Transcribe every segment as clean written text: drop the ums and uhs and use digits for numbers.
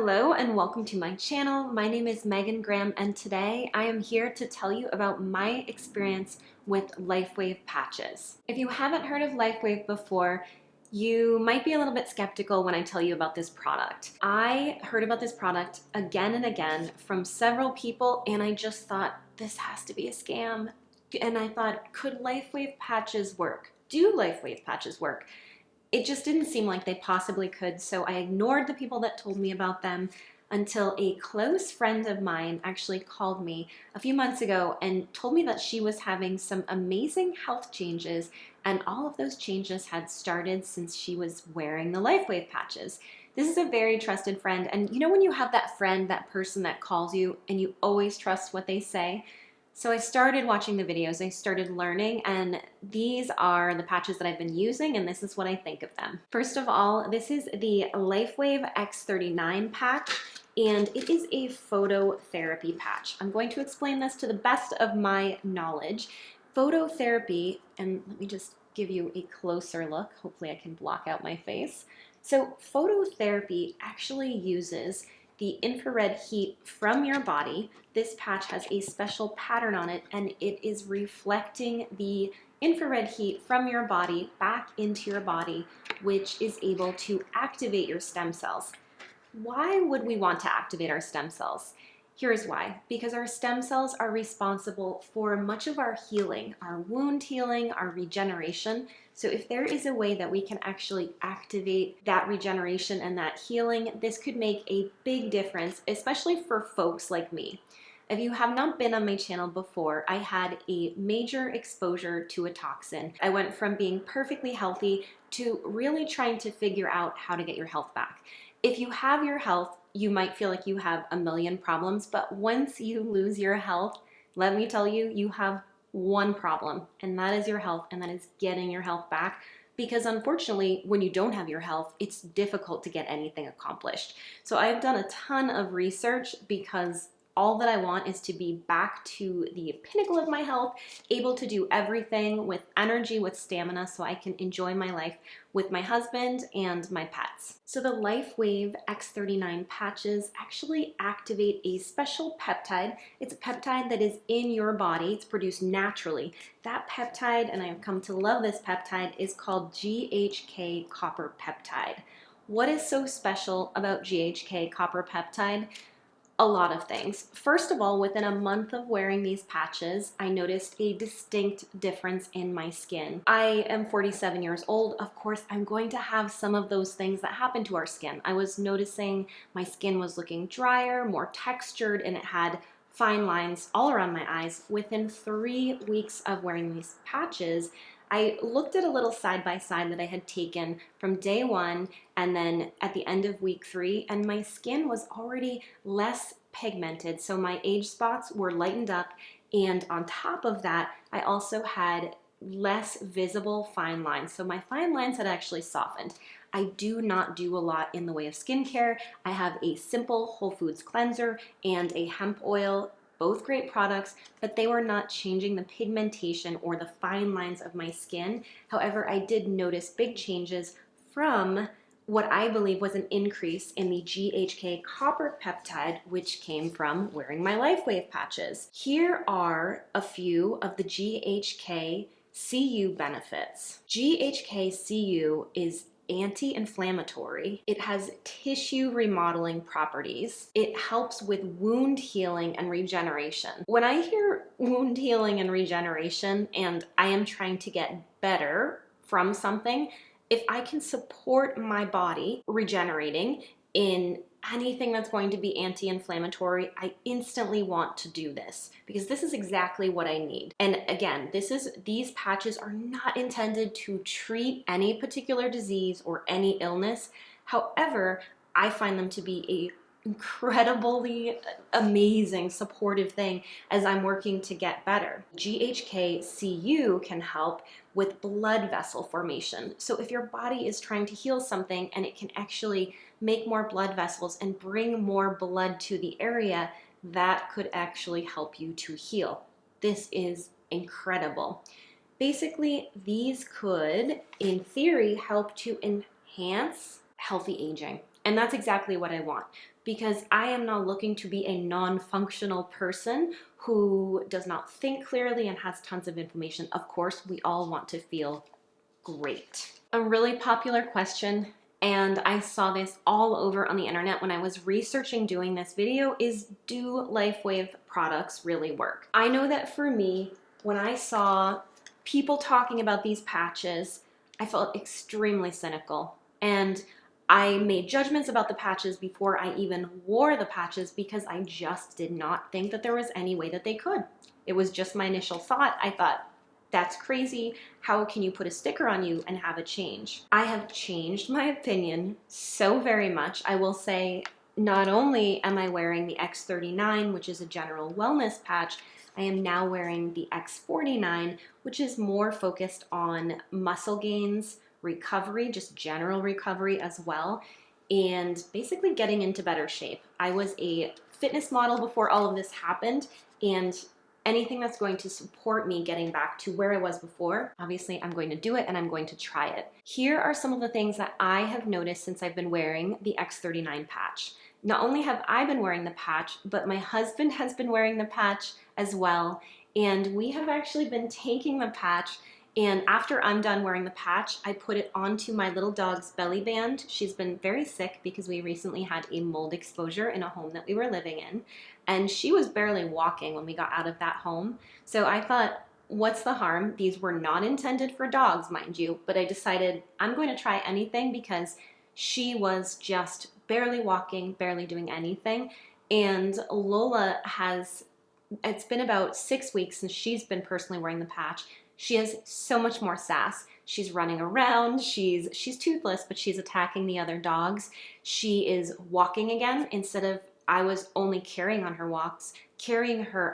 Hello and welcome to my channel. My name is Megan Graham and today I am here to tell you about my experience with LifeWave patches. If you haven't heard of LifeWave before, you might be a little bit skeptical when I tell you about this product. I heard about this product again and again from several people and I just thought this has to be a scam. And I thought, could LifeWave patches work? Do LifeWave patches work? It just didn't seem like they possibly could, so I ignored the people that told me about them until a close friend of mine actually called me a few months ago and told me that she was having some amazing health changes, and all of those changes had started since she was wearing the LifeWave patches. This is a very trusted friend, and you know when you have that friend, that person that calls you and you always trust what they say? So I started watching the videos, I started learning, and these are the patches that I've been using, and this is what I think of them. First of all, this is the LifeWave X39 patch, and it is a phototherapy patch. I'm going to explain this to the best of my knowledge. Phototherapy, and let me just give you a closer look. Hopefully I can block out my face. So phototherapy actually uses the infrared heat from your body. This patch has a special pattern on it and it is reflecting the infrared heat from your body back into your body, which is able to activate your stem cells. Why would we want to activate our stem cells? Here's why. Because our stem cells are responsible for much of our healing, our wound healing, our regeneration. So if there is a way that we can actually activate that regeneration and that healing, this could make a big difference, especially for folks like me. If you have not been on my channel before, I had a major exposure to a toxin. I went from being perfectly healthy to really trying to figure out how to get your health back. If you have your health, you might feel like you have a million problems, but once you lose your health, let me tell you, you have one problem, and that is your health, and that is getting your health back. Because unfortunately, when you don't have your health, it's difficult to get anything accomplished. So I've done a ton of research because all that I want is to be back to the pinnacle of my health, able to do everything with energy, with stamina, so I can enjoy my life with my husband and my pets. So the LifeWave X39 patches actually activate a special peptide. It's a peptide that is in your body. It's produced naturally. That peptide, and I've come to love this peptide, is called GHK Copper Peptide. What is so special about GHK Copper Peptide? A lot of things. First of all, within a month of wearing these patches, I noticed a distinct difference in my skin. I am 47 years old. Of course, I'm going to have some of those things that happen to our skin. I was noticing my skin was looking drier, more textured, and it had fine lines all around my eyes. Within 3 weeks of wearing these patches, I looked at a little side-by-side that I had taken from day 1 and then at the end of week 3, and my skin was already less pigmented, so my age spots were lightened up, and on top of that, I also had less visible fine lines. So my fine lines had actually softened. I do not do a lot in the way of skincare. I have a simple whole foods cleanser and a hemp oil, both great products, but they were not changing the pigmentation or the fine lines of my skin. However, I did notice big changes from what I believe was an increase in the GHK Copper Peptide, which came from wearing my LifeWave patches. Here are a few of the GHK-Cu benefits. GHK-Cu is anti-inflammatory. It has tissue remodeling properties. It helps with wound healing and regeneration. When I hear wound healing and regeneration and I am trying to get better from something, if I can support my body regenerating in anything that's going to be anti-inflammatory, I instantly want to do this because this is exactly what I need. And again, these patches are not intended to treat any particular disease or any illness. However, I find them to be a incredibly amazing supportive thing as I'm working to get better. GHK-Cu can help with blood vessel formation. So if your body is trying to heal something and it can actually make more blood vessels and bring more blood to the area, that could actually help you to heal. This is incredible. Basically, these could, in theory, help to enhance healthy aging. And that's exactly what I want. because I am not looking to be a non-functional person who does not think clearly and has tons of inflammation. Of course, we all want to feel great. A really popular question, and I saw this all over on the internet when I was researching doing this video, is do LifeWave products really work? I know that for me, when I saw people talking about these patches, I felt extremely cynical, and I made judgments about the patches before I even wore the patches because I just did not think that there was any way that they could. It was just my initial thought. I thought, that's crazy. How can you put a sticker on you and have it change? I have changed my opinion so very much. I will say, not only am I wearing the X39, which is a general wellness patch, I am now wearing the X49, which is more focused on muscle gains, recovery, just general recovery as well, and basically getting into better shape. I was a fitness model before all of this happened, and anything that's going to support me getting back to where I was before, obviously I'm going to do it and I'm going to try it. Here are some of the things that I have noticed since I've been wearing the X39 patch. Not only have I been wearing the patch, but my husband has been wearing the patch as well. And we have actually been taking the patch, and after I'm done wearing the patch, I put it onto my little dog's belly band. She's been very sick because we recently had a mold exposure in a home that we were living in, and she was barely walking when we got out of that home. So I thought, what's the harm? These were not intended for dogs, mind you, but I decided I'm going to try anything because she was just barely walking, barely doing anything. And Lola it's been about 6 weeks since she's been personally wearing the patch. She has so much more sass. She's running around, she's toothless, but she's attacking the other dogs. She is walking again instead of I was only carrying her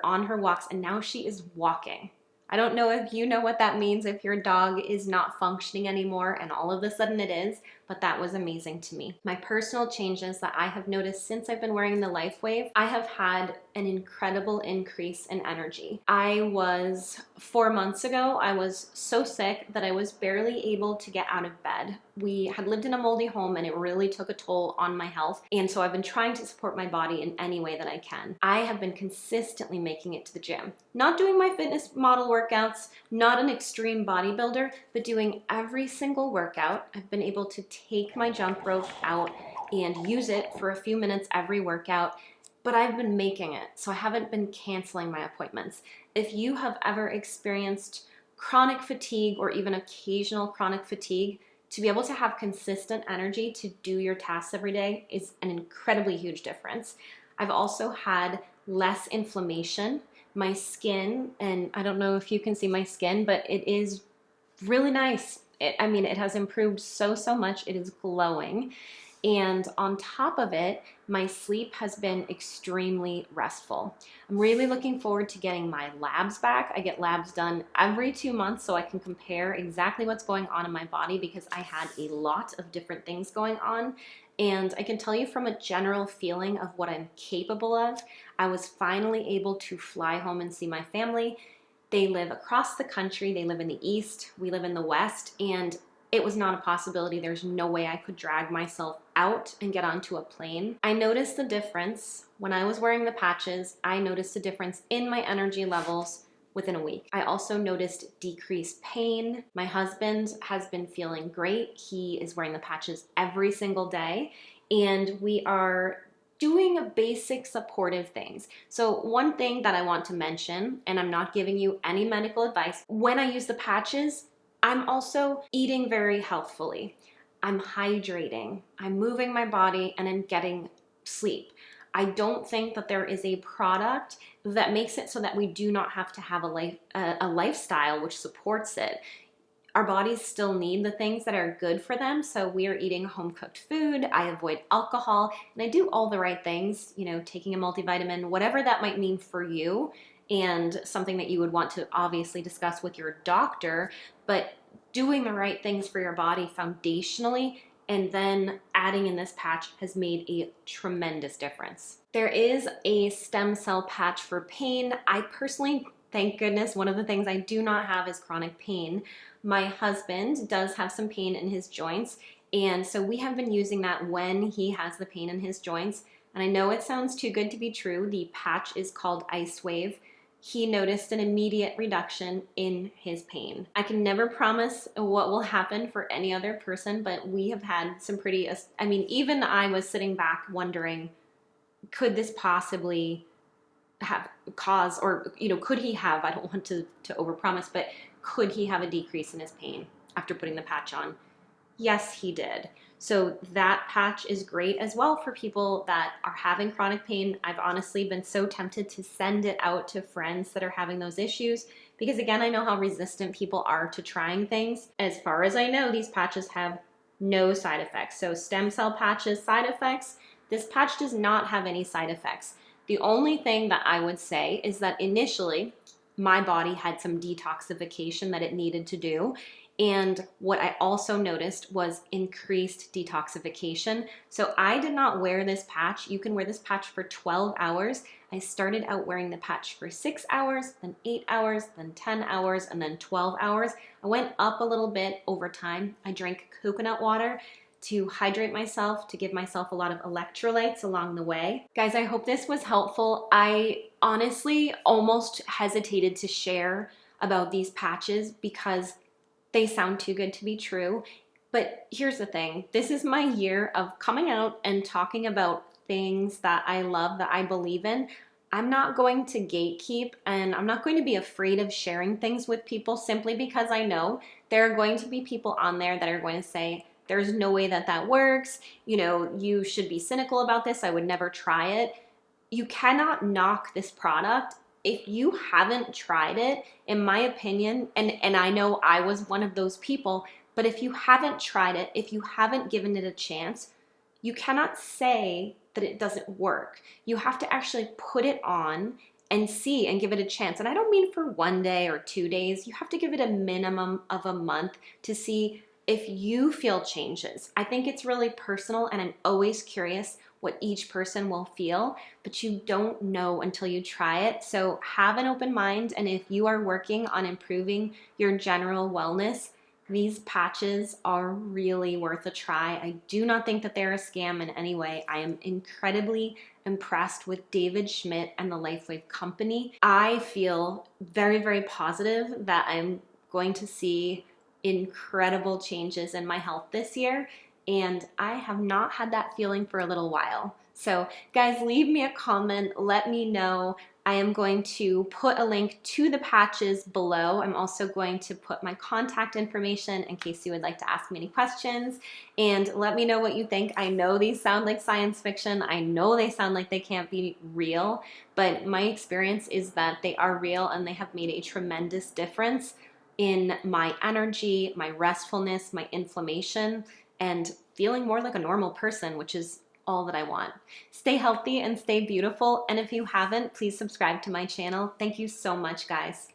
on her walks, and now she is walking. I don't know if you know what that means, if your dog is not functioning anymore and all of a sudden it is, but that was amazing to me. My personal changes that I have noticed since I've been wearing the LifeWave, I have had an incredible increase in energy. 4 months ago, I was so sick that I was barely able to get out of bed. We had lived in a moldy home and it really took a toll on my health. And so I've been trying to support my body in any way that I can. I have been consistently making it to the gym. Not doing my fitness model workouts, not an extreme bodybuilder, but doing every single workout. I've been able to take my jump rope out and use it for a few minutes every workout, but I've been making it, so I haven't been canceling my appointments. If you have ever experienced chronic fatigue or even occasional chronic fatigue, to be able to have consistent energy to do your tasks every day is an incredibly huge difference. I've also had less inflammation. My skin, and I don't know if you can see my skin, but it is really nice. It has improved so much. It is glowing. And on top of it, my sleep has been extremely restful. I'm really looking forward to getting my labs back. I get labs done every 2 months so I can compare exactly what's going on in my body because I had a lot of different things going on. And I can tell you from a general feeling of what I'm capable of, I was finally able to fly home and see my family. They live across the country. They live in the East. We live in the West. And it was not a possibility. There's no way I could drag myself out and get onto a plane. I noticed the difference when I was wearing the patches. I noticed a difference in my energy levels within a week. I also noticed decreased pain. My husband has been feeling great. He is wearing the patches every single day, and we are doing basic supportive things. So one thing that I want to mention, and I'm not giving you any medical advice, when I use the patches, I'm also eating very healthfully. I'm hydrating, I'm moving my body, and I'm getting sleep. I don't think that there is a product that makes it so that we do not have to have a lifestyle which supports it. Our bodies still need the things that are good for them, so we are eating home-cooked food, I avoid alcohol, and I do all the right things, taking a multivitamin, whatever that might mean for you, and something that you would want to obviously discuss with your doctor, but doing the right things for your body foundationally and then adding in this patch has made a tremendous difference. There is a stem cell patch for pain. I personally, thank goodness, one of the things I do not have is chronic pain. My husband does have some pain in his joints, and so we have been using that when he has the pain in his joints, And I know it sounds too good to be true. The patch is called LifeWave. He noticed an immediate reduction in his pain. I can never promise what will happen for any other person, but we have had some pretty, I mean, even I was sitting back wondering, could this possibly have cause, or, you know, could he have, I don't want to overpromise, but could he have a decrease in his pain after putting the patch on? Yes, he did. So that patch is great as well for people that are having chronic pain. I've honestly been so tempted to send it out to friends that are having those issues because, again, I know how resistant people are to trying things. As far as I know, these patches have no side effects. So stem cell patches, side effects, this patch does not have any side effects. The only thing that I would say is that initially my body had some detoxification that it needed to do. And what I also noticed was increased detoxification. So I did not wear this patch. You can wear this patch for 12 hours. I started out wearing the patch for 6 hours, then 8 hours, then 10 hours, and then 12 hours. I went up a little bit over time. I drank coconut water to hydrate myself, to give myself a lot of electrolytes along the way. Guys, I hope this was helpful. I honestly almost hesitated to share about these patches because they sound too good to be true. But here's the thing. This is my year of coming out and talking about things that I love, that I believe in. I'm not going to gatekeep, and I'm not going to be afraid of sharing things with people simply because I know there are going to be people on there that are going to say, there's no way that that works. You know, you should be cynical about this. I would never try it. You cannot knock this product if you haven't tried it, in my opinion, and I know I was one of those people, but if you haven't tried it, if you haven't given it a chance, you cannot say that it doesn't work. You have to actually put it on and see and give it a chance. And I don't mean for 1 day or 2 days. You have to give it a minimum of a month to see if you feel changes. I think it's really personal, and I'm always curious what each person will feel, but you don't know until you try it. So have an open mind, and if you are working on improving your general wellness, these patches are really worth a try. I do not think that they're a scam in any way. I am incredibly impressed with David Schmidt and the LifeWave company. I feel very, very positive that I'm going to see incredible changes in my health this year, and I have not had that feeling for a little while. So guys, leave me a comment, let me know. I am going to put a link to the patches below. I'm also going to put my contact information in case you would like to ask me any questions, and let me know what you think. I know these sound like science fiction. I know they sound like they can't be real, but my experience is that they are real, and they have made a tremendous difference in my energy, my restfulness, my inflammation, and feeling more like a normal person, which is all that I want. Stay healthy and stay beautiful. And if you haven't, please subscribe to my channel. Thank you so much, guys.